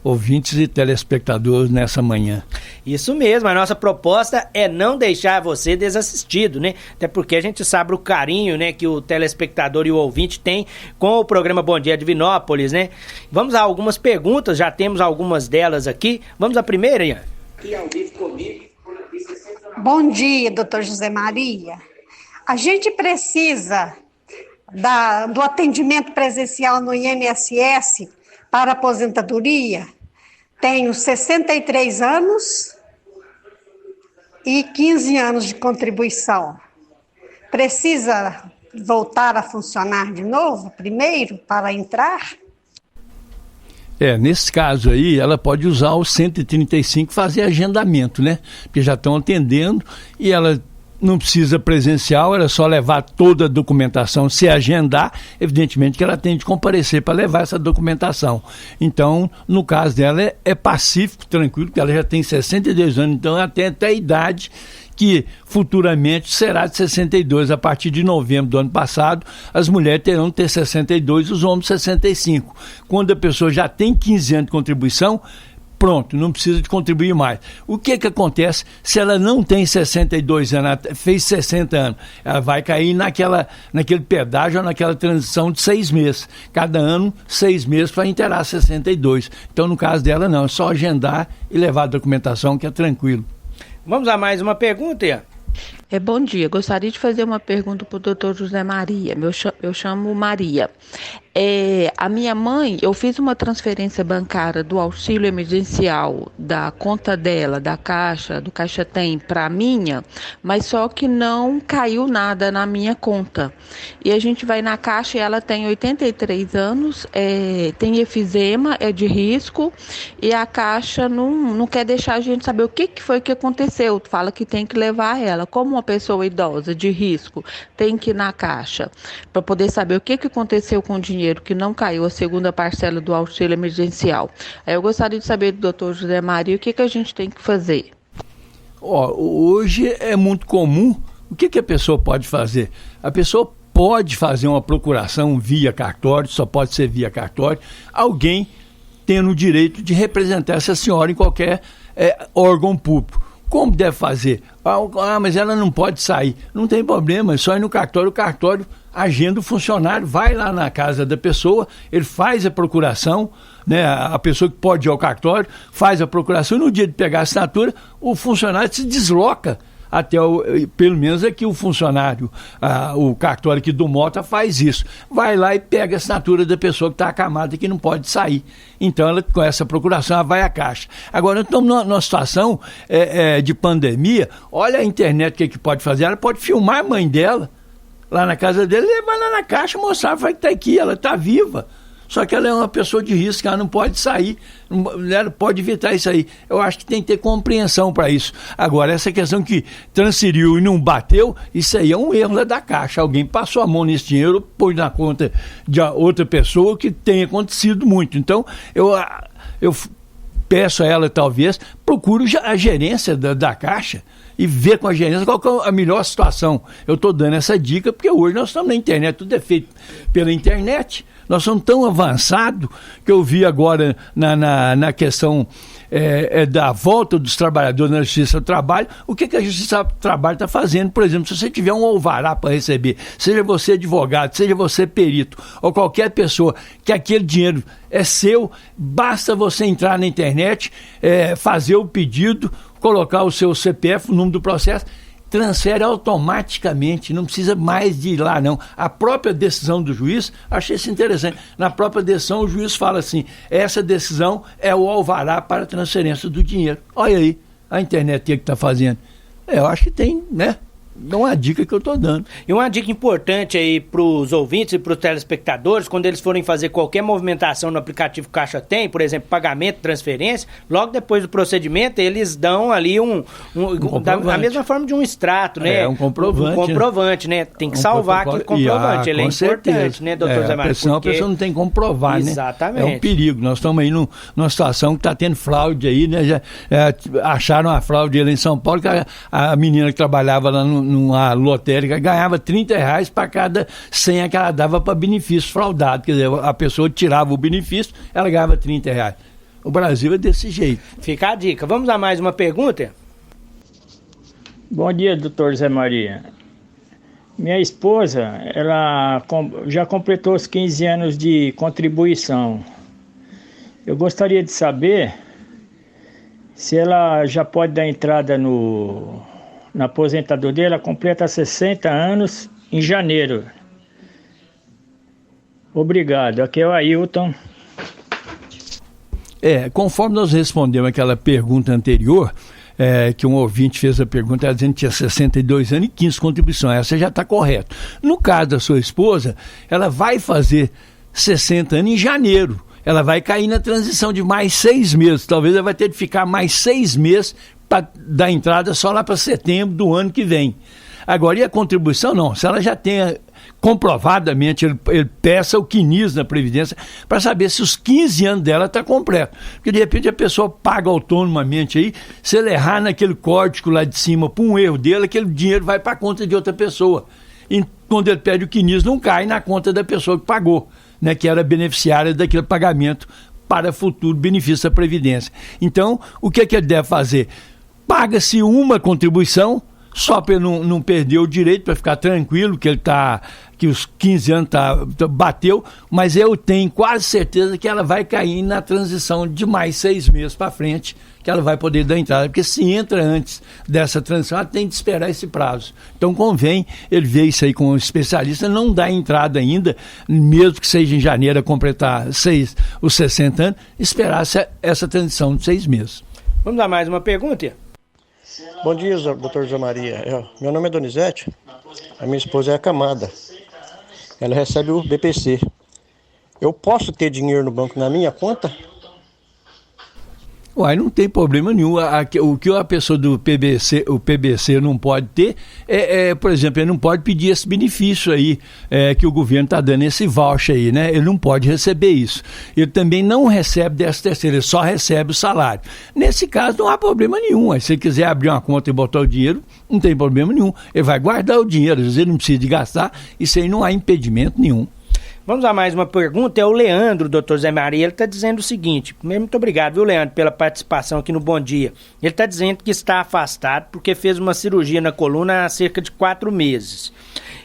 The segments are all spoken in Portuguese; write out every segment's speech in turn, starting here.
ouvintes e telespectadores nessa manhã. Isso mesmo, a nossa proposta é não deixar você desassistido, né? Até porque a gente sabe o carinho, né, que o telespectador e o ouvinte tem com o programa Bom Dia Divinópolis, né? Vamos a algumas perguntas, já temos algumas delas aqui. Vamos à primeira, Ian? Bom dia, doutor José Maria. A gente precisa do atendimento presencial no INSS para aposentadoria. Tenho 63 anos e 15 anos de contribuição. Precisa voltar a funcionar de novo, primeiro, para entrar? Nesse caso aí, ela pode usar o 135 e fazer agendamento, né? Porque já estão atendendo e ela não precisa presencial, era só levar toda a documentação, se agendar, evidentemente que ela tem de comparecer para levar essa documentação. Então, no caso dela, é pacífico, tranquilo, porque ela já tem 62 anos, então ela tem até a idade que futuramente será de 62. A partir de novembro do ano passado, as mulheres terão de ter 62 e os homens 65. Quando a pessoa já tem 15 anos de contribuição, pronto, não precisa de contribuir mais. O que acontece se ela não tem 62 anos, ela fez 60 anos? Ela vai cair naquele pedágio ou naquela transição de 6 meses. Cada ano, 6 meses para inteirar 62. Então, no caso dela, não, é só agendar e levar a documentação, que é tranquilo. Vamos a mais uma pergunta, Ian? Bom dia, gostaria de fazer uma pergunta para o doutor José Maria. Eu chamo Maria. A minha mãe, eu fiz uma transferência bancária do auxílio emergencial da conta dela, da Caixa, do Caixa Tem, para a minha, mas só que não caiu nada na minha conta. E a gente vai na Caixa e ela tem 83 anos, tem efizema, é de risco, e a Caixa não quer deixar a gente saber o que foi que aconteceu. Fala que tem que levar ela. Como uma pessoa idosa de risco tem que ir na Caixa para poder saber o que aconteceu com o dinheiro que não caiu, a segunda parcela do auxílio emergencial. Aí eu gostaria de saber do doutor José Maria o que a gente tem que fazer. Hoje é muito comum. O que a pessoa pode fazer? A pessoa pode fazer uma procuração via cartório, só pode ser via cartório, alguém tendo o direito de representar essa senhora em qualquer órgão público. Como deve fazer? Mas ela não pode sair. Não tem problema, é só ir no cartório, o cartório agenda o funcionário, vai lá na casa da pessoa, ele faz a procuração, né? A pessoa que pode ir ao cartório faz a procuração e no dia de pegar a assinatura, o funcionário se desloca até pelo menos aqui o funcionário, o cartório aqui do Mota faz isso, vai lá e pega a assinatura da pessoa que está acamada e que não pode sair. Então ela, com essa procuração, ela vai à Caixa. Agora, estamos numa situação de pandemia. Olha a internet, o que pode fazer? Ela pode filmar a mãe dela lá na casa dele, levar lá na Caixa, mostrar que está aqui, ela está viva. Só que ela é uma pessoa de risco, ela não pode sair, ela pode evitar isso aí. Eu acho que tem que ter compreensão para isso. Agora, essa questão que transferiu e não bateu, isso aí é um erro da Caixa. Alguém passou a mão nesse dinheiro, pôs na conta de outra pessoa, que tem acontecido muito. Então, eu peço a ela, talvez, procure a gerência da Caixa e ver com a gerência qual que é a melhor situação. Eu estou dando essa dica porque hoje nós estamos na internet, tudo é feito pela internet. Nós somos tão avançados que eu vi agora na questão da volta dos trabalhadores na Justiça do Trabalho, o que a Justiça do Trabalho está fazendo. Por exemplo, se você tiver um alvará para receber, seja você advogado, seja você perito, ou qualquer pessoa que aquele dinheiro é seu, basta você entrar na internet, fazer o pedido, colocar o seu CPF, o número do processo, transfere automaticamente, não precisa mais de ir lá, não. A própria decisão do juiz, achei isso interessante, na própria decisão o juiz fala assim, essa decisão é o alvará para a transferência do dinheiro. Olha aí, a internet que está fazendo. Eu acho que tem, né? É uma dica que eu estou dando. E uma dica importante aí para os ouvintes e para os telespectadores, quando eles forem fazer qualquer movimentação no aplicativo Caixa Tem, por exemplo, pagamento, transferência, logo depois do procedimento, eles dão ali da mesma forma de um extrato, né? Um comprovante. Um comprovante, né? Tem que salvar aquele comprovante. Ele é importante, né, doutor Zé Mário? Senão a pessoa não tem como provar, exatamente, né? É um perigo. Nós estamos aí numa situação que está tendo fraude aí, né? Já acharam a fraude ali em São Paulo, que a menina que trabalhava lá numa lotérica ganhava R$30 para cada senha que ela dava para benefício fraudado. Quer dizer, a pessoa tirava o benefício, ela ganhava R$30. O Brasil é desse jeito. Fica a dica. Vamos a mais uma pergunta? Bom dia, doutor Zé Maria. Minha esposa, ela já completou os 15 anos de contribuição. Eu gostaria de saber se ela já pode dar entrada na aposentadoria. Ela completa 60 anos em janeiro. Obrigado. Aqui é o Ailton. Conforme nós respondemos aquela pergunta anterior, que um ouvinte fez a pergunta, ela dizendo que tinha 62 anos e 15 contribuições. Essa já está correta. No caso da sua esposa, ela vai fazer 60 anos em janeiro. Ela vai cair na transição de mais 6 meses. Talvez ela vai ter de ficar mais 6 meses para dar entrada só lá para setembro do ano que vem. Agora, e a contribuição? Não. Se ela já tenha comprovadamente, ele peça o CNIS na Previdência para saber se os 15 anos dela está completo. Porque de repente a pessoa paga autonomamente aí, se ele errar naquele código lá de cima por um erro dele, aquele dinheiro vai para a conta de outra pessoa. E quando ele pede o CNIS, não cai na conta da pessoa que pagou, né, que era beneficiária daquele pagamento para futuro benefício da Previdência. Então, o que ele deve fazer? Paga-se uma contribuição, só para não perder o direito, para ficar tranquilo que os 15 anos bateu, mas eu tenho quase certeza que ela vai cair na transição de mais 6 meses para frente, que ela vai poder dar entrada, porque se entra antes dessa transição, ela tem de esperar esse prazo. Então convém ele ver isso aí com um especialista, não dar entrada ainda, mesmo que seja em janeiro a completar os 60 anos, esperar essa transição de 6 meses. Vamos dar mais uma pergunta? Bom dia, doutor José Maria. Meu nome é Donizete, a minha esposa é acamada. Ela recebe o BPC. Eu posso ter dinheiro no banco na minha conta? Não tem problema nenhum. O que a pessoa do PBC não pode ter por exemplo, ele não pode pedir esse benefício aí, que o governo está dando, esse voucher aí, né? Ele não pode receber isso. Ele também não recebe 13º, ele só recebe o salário. Nesse caso não há problema nenhum. Aí, se ele quiser abrir uma conta e botar o dinheiro, não tem problema nenhum. Ele vai guardar o dinheiro, às vezes ele não precisa de gastar, isso aí não há impedimento nenhum. Vamos a mais uma pergunta, é o Leandro, doutor Zé Maria, ele está dizendo o seguinte, primeiro, muito obrigado, viu, Leandro, pela participação aqui no Bom Dia. Ele está dizendo que está afastado porque fez uma cirurgia na coluna há cerca de 4 meses.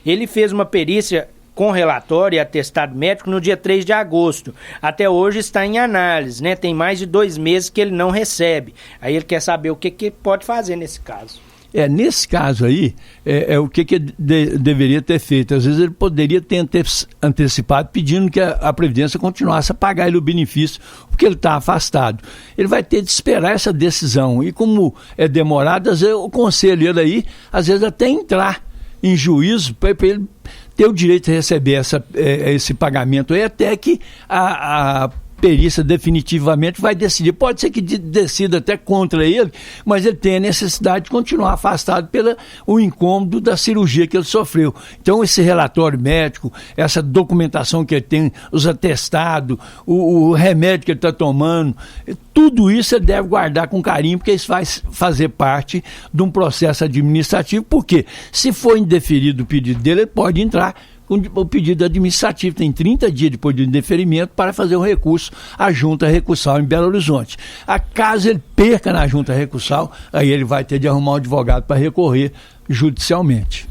Ele fez uma perícia com relatório e atestado médico no dia 3 de agosto. Até hoje está em análise, né? Tem mais de 2 meses que ele não recebe. Aí ele quer saber o que pode fazer nesse caso. Nesse caso aí, o que deveria ter feito? Às vezes ele poderia ter antecipado pedindo que a Previdência continuasse a pagar ele o benefício, porque ele está afastado. Ele vai ter de esperar essa decisão. E como é demorado, às vezes eu aconselho ele aí, às vezes até entrar em juízo para ele ter o direito de receber esse pagamento aí, até que a perícia definitivamente vai decidir. Pode ser que decida até contra ele, mas ele tem a necessidade de continuar afastado pelo incômodo da cirurgia que ele sofreu. Então esse relatório médico, essa documentação que ele tem, os atestados, o remédio que ele está tomando, tudo isso ele deve guardar com carinho, porque isso vai fazer parte de um processo administrativo, porque se for indeferido o pedido dele, ele pode entrar com o pedido administrativo, tem 30 dias depois do indeferimento para fazer o recurso à junta recursal em Belo Horizonte. Caso ele perca na junta recursal, aí ele vai ter de arrumar um advogado para recorrer judicialmente.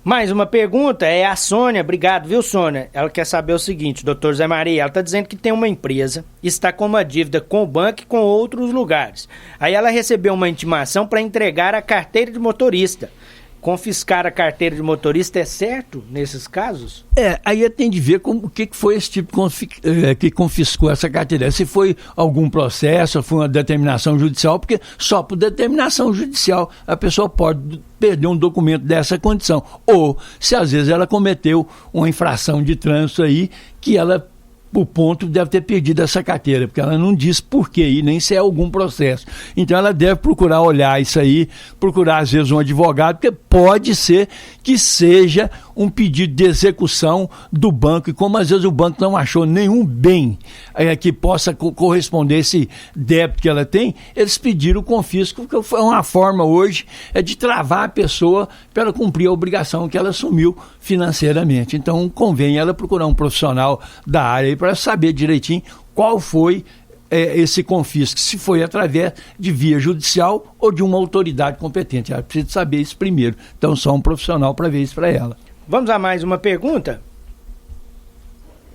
Mais uma pergunta, é a Sônia, obrigado, viu, Sônia? Ela quer saber o seguinte, doutor Zé Maria, ela está dizendo que tem uma empresa, está com uma dívida com o banco e com outros lugares. Aí ela recebeu uma intimação para entregar a carteira de motorista. Confiscar a carteira de motorista é certo nesses casos? Aí tem de ver o que foi esse tipo que confiscou essa carteira. Se foi algum processo, foi uma determinação judicial, porque só por determinação judicial a pessoa pode perder um documento dessa condição. Ou se às vezes ela cometeu uma infração de trânsito aí, que ela, por ponto, deve ter perdido essa carteira, porque ela não diz por quê e nem se é algum processo. Então ela deve procurar olhar isso aí, procurar às vezes um advogado, porque pode ser que seja um pedido de execução do banco, e como às vezes o banco não achou nenhum bem que possa corresponder a esse débito que ela tem, eles pediram o confisco, porque foi uma forma hoje de travar a pessoa para ela cumprir a obrigação que ela assumiu financeiramente. Então convém ela procurar um profissional da área para saber direitinho qual foi esse confisco, se foi através de via judicial ou de uma autoridade competente. Ela precisa saber isso primeiro. Então, só um profissional para ver isso para ela. Vamos a mais uma pergunta?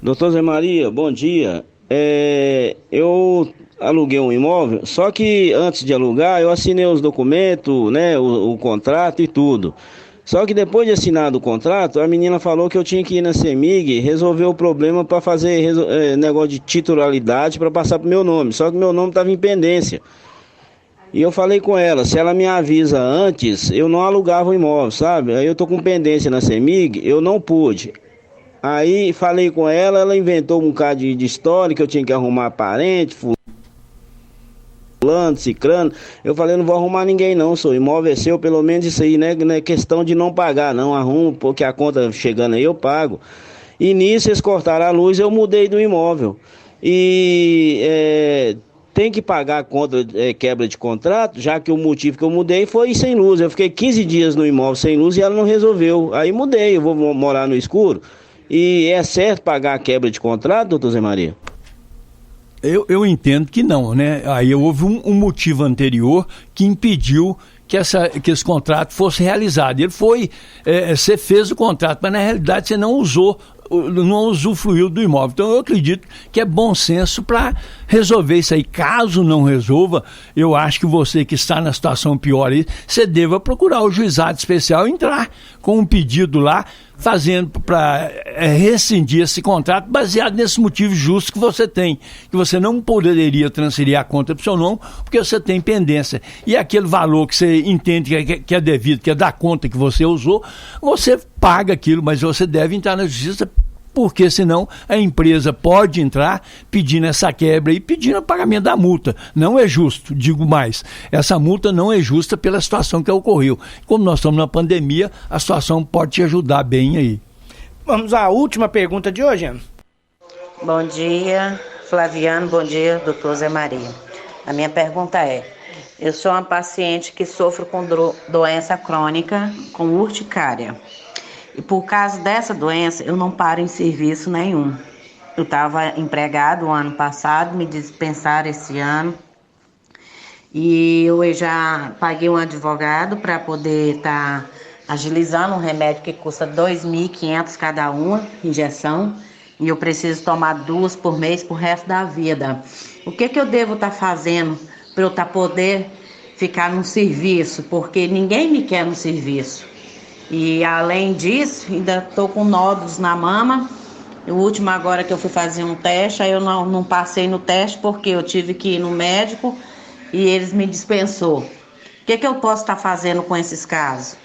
Doutor Zé Maria, bom dia. Eu aluguei um imóvel, só que antes de alugar eu assinei os documentos, né, o contrato e tudo. Só que depois de assinado o contrato, a menina falou que eu tinha que ir na CEMIG resolver o problema para fazer negócio de titularidade para passar pro meu nome. Só que meu nome estava em pendência. E eu falei com ela, se ela me avisa antes, eu não alugava o imóvel, sabe? Aí eu tô com pendência na CEMIG, eu não pude. Aí falei com ela, ela inventou um bocado de história, que eu tinha que arrumar parente, fulano, cicrano. Eu falei, não vou arrumar ninguém não, o imóvel é seu, pelo menos isso aí, né? Não é questão de não pagar, não, arrumo, porque a conta chegando aí eu pago. E nisso eles cortaram a luz, eu mudei do imóvel. E tem que pagar a conta, quebra de contrato, já que o motivo que eu mudei foi sem luz. Eu fiquei 15 dias no imóvel sem luz e ela não resolveu. Aí mudei, eu vou morar no escuro. E é certo pagar a quebra de contrato, doutor Zé Maria? Eu entendo que não, né? Aí houve um motivo anterior que impediu que esse contrato fosse realizado. Ele foi, você fez o contrato, mas na realidade você não usufruiu do imóvel. Então eu acredito que é bom senso para resolver isso aí. Caso não resolva, eu acho que você que está na situação pior aí, você deva procurar o juizado especial e entrar com um pedido lá, fazendo para rescindir esse contrato baseado nesse motivo justo que você tem, que você não poderia transferir a conta para o seu nome porque você tem pendência, e aquele valor que você entende que é devido, que é da conta que você usou, você paga aquilo, mas você deve entrar na justiça, porque senão a empresa pode entrar pedindo essa quebra e pedindo o pagamento da multa. Não é justo, digo mais, essa multa não é justa pela situação que ocorreu. Como nós estamos na pandemia, a situação pode te ajudar bem aí. Vamos à última pergunta de hoje. Bom dia, Flaviano, bom dia, doutor Zé Maria. A minha pergunta é, eu sou uma paciente que sofro com doença crônica, com urticária. E por causa dessa doença, eu não paro em serviço nenhum. Eu estava empregado o ano passado, me dispensaram esse ano. E eu já paguei um advogado para poder estar agilizando um remédio que custa R$ 2.500 cada uma, injeção. E eu preciso tomar 2 por mês pro resto da vida. O que eu devo estar fazendo para eu poder ficar no serviço? Porque ninguém me quer no serviço. E além disso, ainda estou com nódulos na mama. O último agora que eu fui fazer um teste, aí eu não passei no teste porque eu tive que ir no médico e eles me dispensou. O que eu posso estar fazendo com esses casos?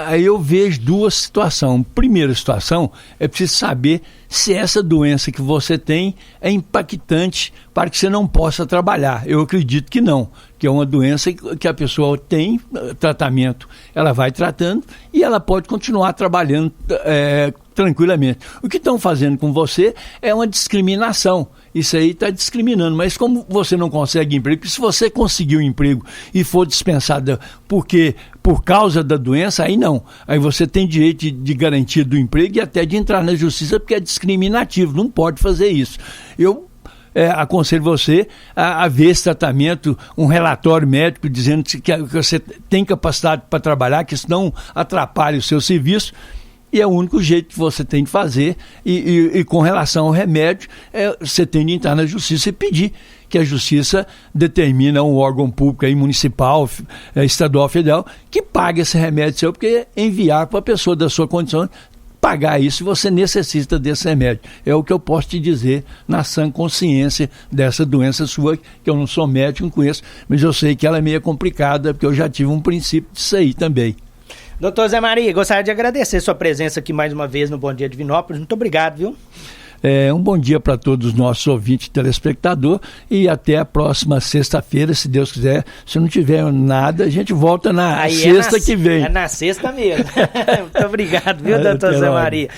Aí eu vejo duas situações. Primeira situação, é preciso saber se essa doença que você tem é impactante para que você não possa trabalhar. Eu acredito que não, que é uma doença que a pessoa tem tratamento, ela vai tratando e ela pode continuar trabalhando tranquilamente. O que estão fazendo com você é uma discriminação. Isso aí está discriminando, mas como você não consegue emprego, se você conseguir um emprego e for dispensada por causa da doença, aí não. Aí você tem direito de garantia do emprego e até de entrar na justiça, porque é discriminativo, não pode fazer isso. Eu aconselho você a ver esse tratamento, um relatório médico dizendo que você tem capacidade para trabalhar, que isso não atrapalhe o seu serviço. E é o único jeito que você tem de fazer. E com relação ao remédio, você tem de entrar na justiça e pedir que a justiça determine um órgão público aí, municipal, estadual, federal, que pague esse remédio seu, porque enviar para a pessoa da sua condição pagar isso se você necessita desse remédio. É o que eu posso te dizer na sã consciência dessa doença sua, que eu não sou médico, não conheço, mas eu sei que ela é meio complicada, porque eu já tive um princípio disso aí também. Doutor Zé Maria, gostaria de agradecer sua presença aqui mais uma vez no Bom Dia Divinópolis. Muito obrigado, viu? Um bom dia para todos os nossos ouvintes e telespectadores e até a próxima sexta-feira, se Deus quiser. Se não tiver nada, a gente volta na sexta que vem. É na sexta mesmo. Muito obrigado, viu, doutor Zé Maria?